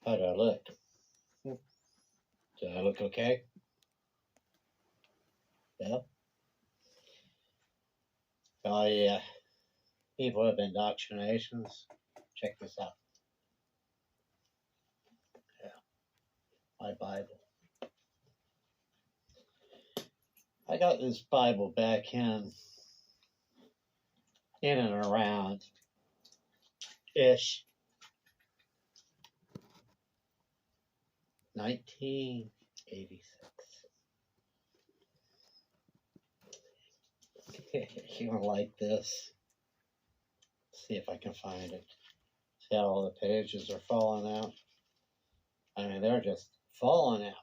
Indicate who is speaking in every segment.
Speaker 1: How do I look? Do I look okay? Yeah. Oh yeah. People have indoctrinations. Check this out. Yeah. My Bible. I got this Bible back in and around ish 1986. You're gonna like this. See if I can find it. See how all the pages are falling out? I mean, they're just falling out.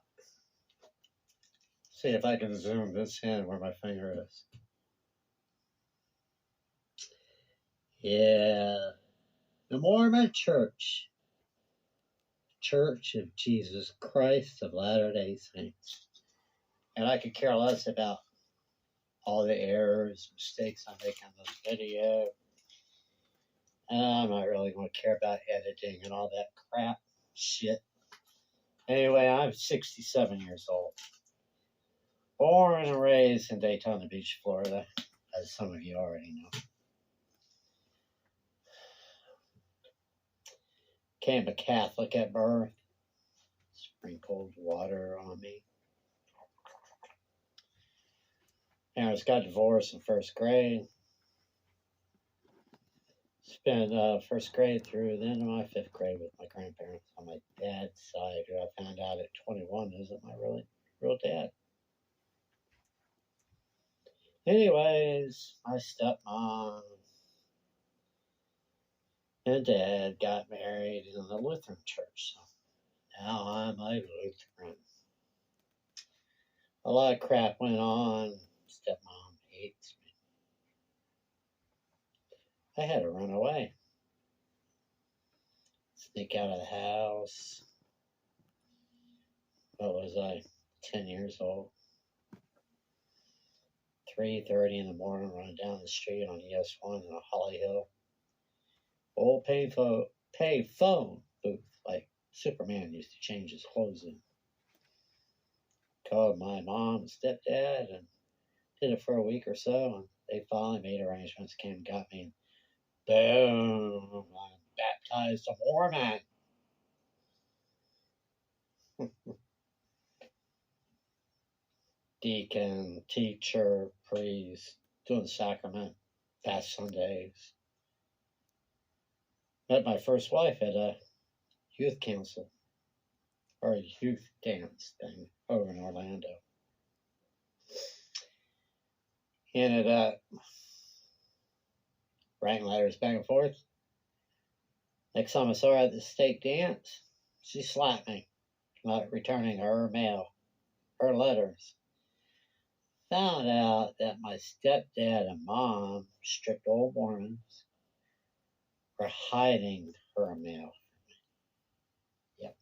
Speaker 1: See if I can zoom this in where my finger is. Yeah. The Mormon Church. Church of Jesus Christ of Latter-day Saints. And I could care less about all the errors, mistakes I make on this video. And I'm not really going to care about editing and all that crap shit. Anyway, I'm 67 years old. Born and raised in Daytona Beach, Florida, as some of you already know. Became a Catholic at birth. Sprinkled water on me. Parents got divorced in first grade. Spent first grade through the end of my fifth grade with my grandparents on my dad's side, who I found out at 21 isn't my real dad. Anyways, my stepmom and dad got married in the Lutheran church, so now I'm a Lutheran. A lot of crap went on. Stepmom hates me. I had to run away. Sneak out of the house. What was I? 10 years old. 3:30 in the morning, running down the street on ES1 in a Holly Hill. Old payphone booth, like Superman used to change his clothes in. Called my mom and stepdad and did it for a week or so, and they finally made arrangements, came and got me, and boom, I'm baptized a Mormon. Deacon, teacher, priest, doing the sacrament, fast Sundays. Met my first wife at a youth council, or a youth dance thing over in Orlando. Ended up writing letters back and forth. Next time I saw her at the state dance, she slapped me for not returning her mail, her letters. Found out that my stepdad and mom, strict old Mormons, were hiding her mail from me. Yep.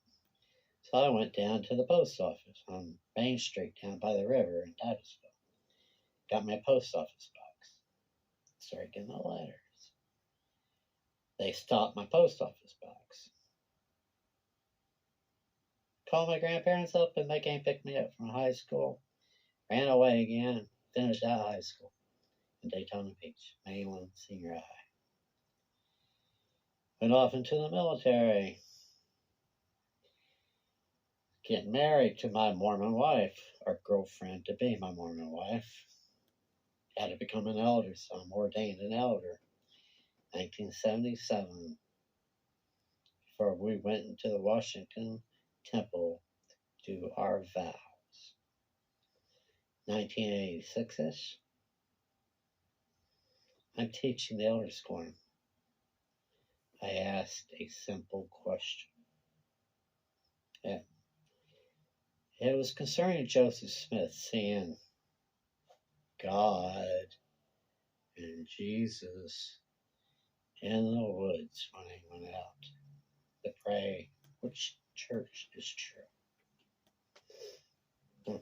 Speaker 1: So I went down to the post office on Main Street down by the river in Titusville. Got my post office box. Started getting the letters. They stopped my post office box. Called my grandparents up and they came pick me up from high school. Ran away again. Finished out high school in Daytona Beach, Mainland Senior High. Went off into the military. Getting married to my Mormon wife, or girlfriend to be my Mormon wife. Had to become an elder, so I'm ordained an elder. 1977. Before we went into the Washington Temple to do our vows. 1986-ish. I'm teaching the elders quorum. I asked a simple question. Yeah. It was concerning Joseph Smith seeing God and Jesus in the woods when he went out to pray. Which church is true?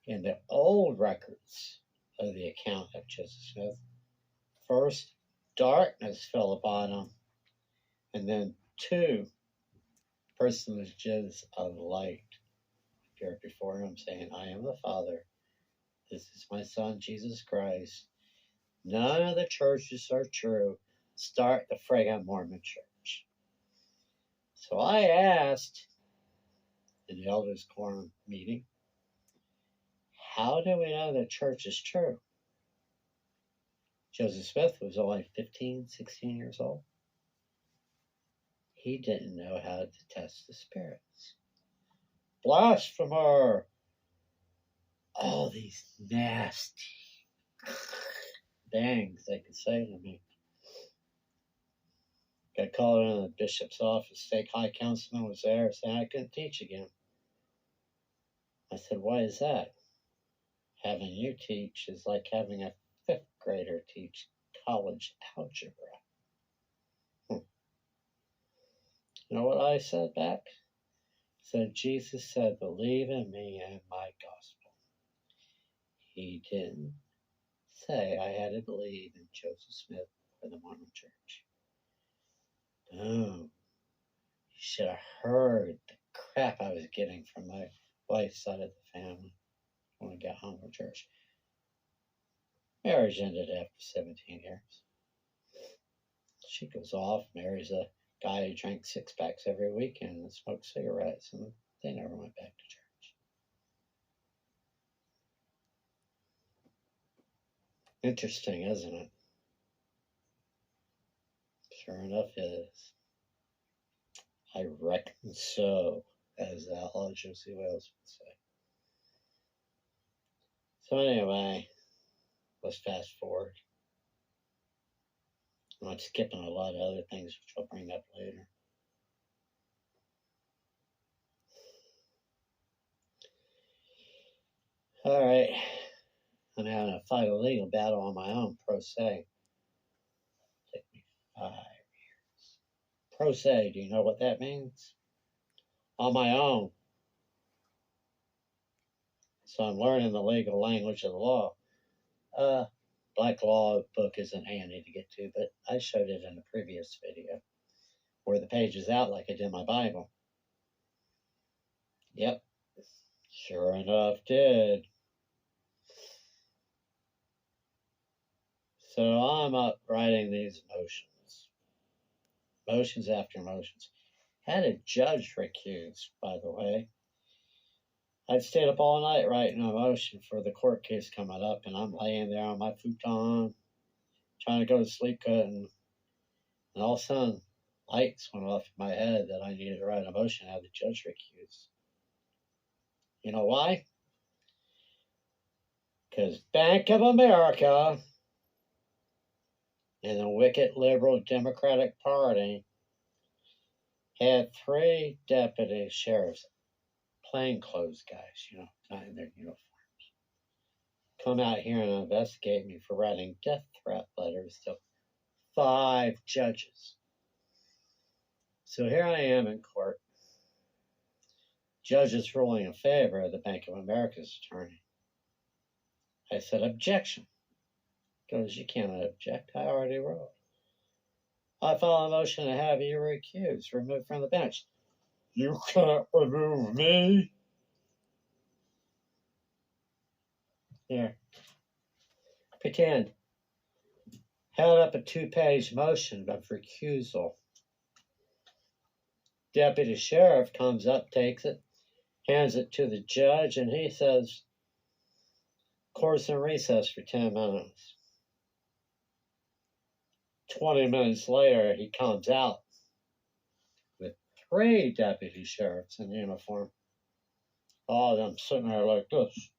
Speaker 1: In the old records of the account of Joseph Smith, first darkness fell upon him, and then 2 personages of light appeared before him, saying, I am the Father. This is my Son, Jesus Christ. None of the churches are true. Start the friggin' Mormon church. So I asked in the elders' quorum meeting, how do we know the church is true? Joseph Smith was only 15, 16 years old. He didn't know how to test the spirits. Blasphemer! All these nasty things they could say to me. Got called into the bishop's office. Stake high councilman was there saying I couldn't teach again. I said, why is that? Having you teach is like having a fifth grader teach college algebra. You know what I said back? I said, Jesus said, believe in me and my gospel. He didn't say I had to believe in Joseph Smith or the Mormon church. Boom. You should have heard the crap I was getting from my wife's side of the family when I got home from church. Marriage ended after 17 years. She goes off, marries a guy who drank six-packs every weekend and smoked cigarettes, and they never went back to church. Interesting, isn't it? Sure enough it is. I reckon so, as the outlaw Josie Wales would say. So anyway, let's fast forward. I'm skipping a lot of other things which I'll bring up later. All right, I'm having to fight a legal battle on my own, pro se. Took me 5 years. Pro se, do you know what that means? On my own. So I'm learning the legal language of the law. Black Law book isn't handy to get to, but I showed it in a previous video where the page is out like I did my Bible. Yep, sure enough did. So I'm up writing these motions after motions. Had a judge recused, by the way. I'd stayed up all night writing a motion for the court case coming up, and I'm laying there on my futon, trying to go to sleep, and all of a sudden, lights went off in my head that I needed to write a motion to have the judge recused. You know why? Because Bank of America and the wicked liberal Democratic Party had 3 deputy sheriffs, plainclothes guys, not in their uniforms, come out here and investigate me for writing death threat letters to 5 judges. So here I am in court. Judges ruling in favor of the Bank of America's attorney. I said, objection. Goes, you cannot object. I already wrote. I file a motion to have you recused, removed from the bench. You can't remove me. Here. Pretend. Held up a 2-page motion of recusal. Deputy sheriff comes up, takes it, hands it to the judge, and he says, court's in recess for 10 minutes. 20 minutes later, he comes out with 3 deputy sheriffs in uniform. All of them sitting there like this.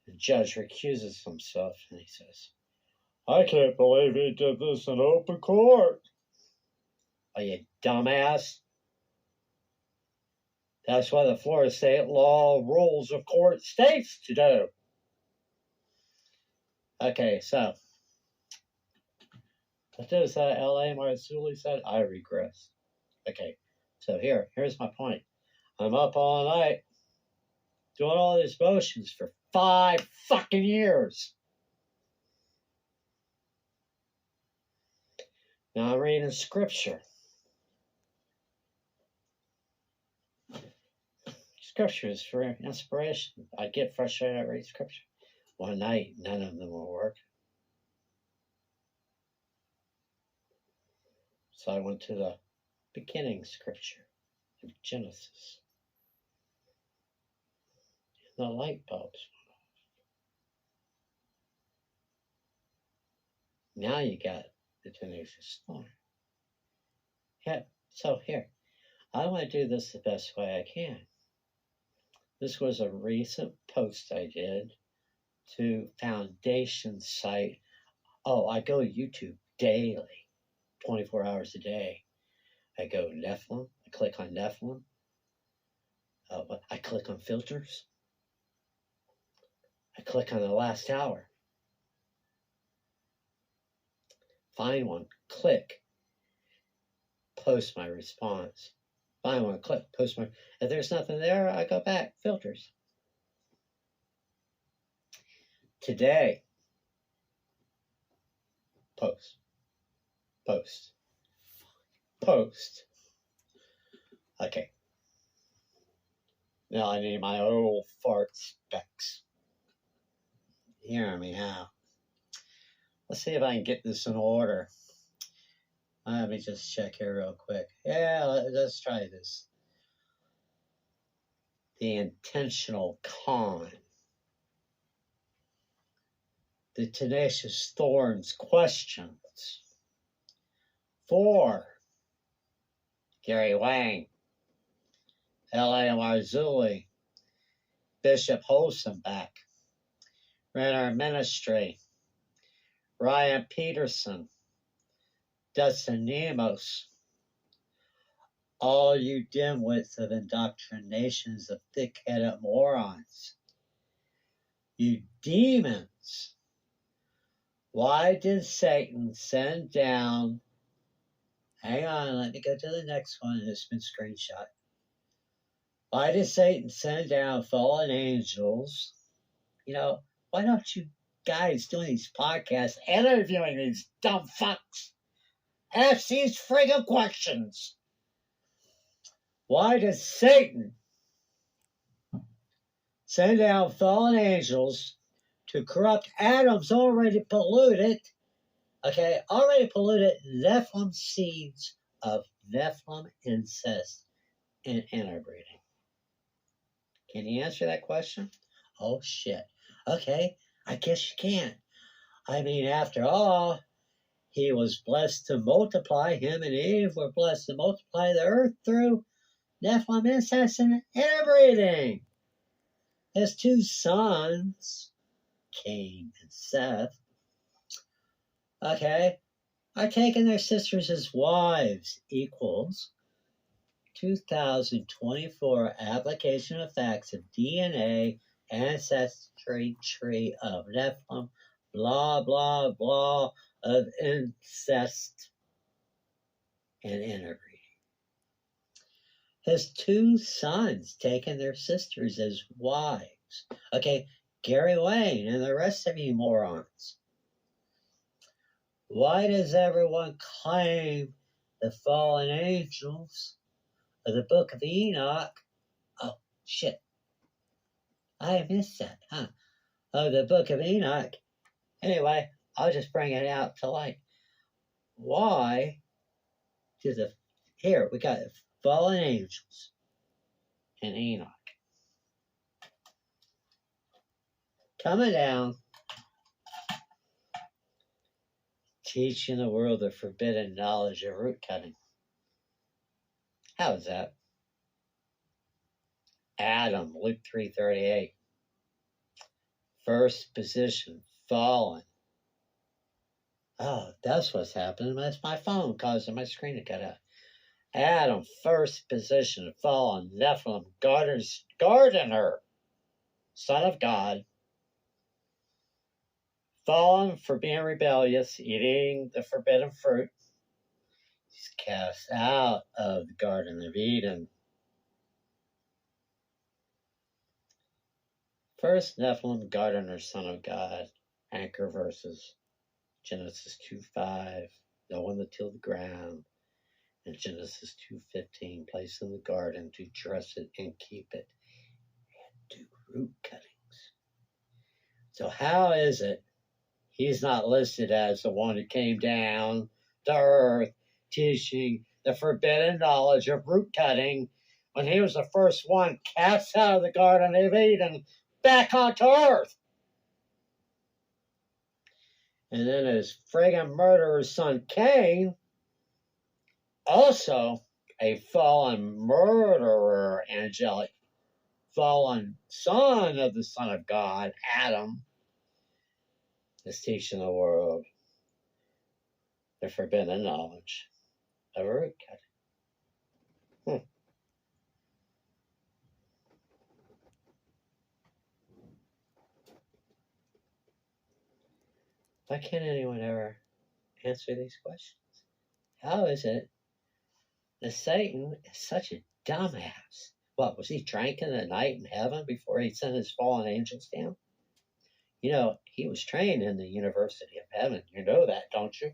Speaker 1: The judge recuses himself, and he says, I can't believe he did this in open court. Are you dumbass? That's what the Florida State law rules of court states to do. Okay, so what does L.A. Marzulli said? I regress. Okay, so here's my point. I'm up all night doing all these motions for 5 fucking years. Now I'm reading scripture. scriptures for inspiration. I'd get frustrated, I'd read scripture. One night, none of them will work. So I went to the beginning scripture of Genesis. And the light bulbs went off. Now you got the tenacious storm. Yeah, so here, I want to do this the best way I can. This was a recent post I did to Foundation site. Oh, I go to YouTube daily, 24 hours a day. I go Nephilim. I click on Nephilim. I click on filters. I click on the last hour. Find one, click, post my response. Find one, click, post my. If there's nothing there, I go back, filters. Today, post, post, post. Okay. Now I need my old fart specs. Hear me out. Let's see if I can get this in order. Let me just check here real quick. Yeah, let's try this. The intentional con. The tenacious thorns questions. 4. Gary Wang. L.A. Marzulli. Bishop Holzenbach. Renner Ministry. Ryan Peterson. Dustin Nemos. All you dimwits of indoctrinations of thick-headed morons. You demons. Why did Satan send down... Hang on, let me go to the next one. It's been screenshot. Why did Satan send down fallen angels? You know, why don't you guys doing these podcasts, interviewing these dumb fucks? Ask these friggin' questions. Why does Satan send down fallen angels to corrupt Adam's already polluted Nephilim seeds of Nephilim incest and interbreeding? Can you answer that question? Oh, shit. Okay, I guess you can. I mean, after all, he was blessed to multiply. Him and Eve were blessed to multiply the earth through Nephilim incest and interbreeding. His 2 sons, Cain and Seth, are taking their sisters as wives equals 2024 application of facts of DNA, ancestry tree of Nephilim, blah, blah, blah, of incest and interbreeding. His 2 sons taking their sisters as wives. Gary Wayne and the rest of you morons. Why does everyone claim the fallen angels of the book of Enoch? Oh, shit. I missed that, huh? Oh, the book of Enoch. Anyway, I'll just bring it out to light. Why do here we got fallen angels and Enoch coming down, teaching the world the forbidden knowledge of root cutting. How is that? Adam, Luke 3:38. First position, fallen. Oh, that's what's happening. That's my phone causing my screen to cut out. Adam, first position, fallen, Nephilim, gardener, son of God. Fallen for being rebellious, eating the forbidden fruit. He's cast out of the Garden of Eden. First, Nephilim, gardener, son of God. Anchor verses. Genesis 2:5. No one to till the ground. And Genesis 2:15. Placed in the garden to dress it and keep it. root cuttings. So how is it he's not listed as the one who came down to earth teaching the forbidden knowledge of root cutting when he was the first one cast out of the Garden of Eden back onto earth? And then his friggin' murderer's son Cain, also a fallen murderer, angelic, fallen son of the Son of God, Adam, is teaching the world the forbidden knowledge of root cutting. Why can't anyone ever answer these questions? How is it that Satan is such a dumbass? What, was he drinking the night in heaven before he sent his fallen angels down? You know, he was trained in the University of Heaven. You know that, don't you?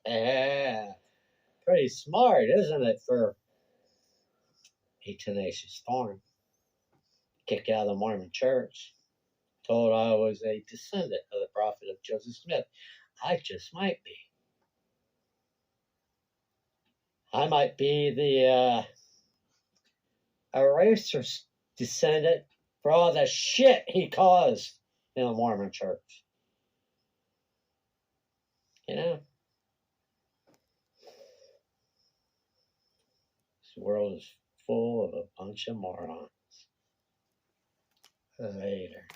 Speaker 1: Yeah. Pretty smart, isn't it, for a tenacious thorn? Kicked out of the Mormon church. Told I was a descendant of the prophet of Joseph Smith. I just might be. I might be the eraser descendant for all the shit he caused in the Mormon church. You know? This world is full of a bunch of morons. Later.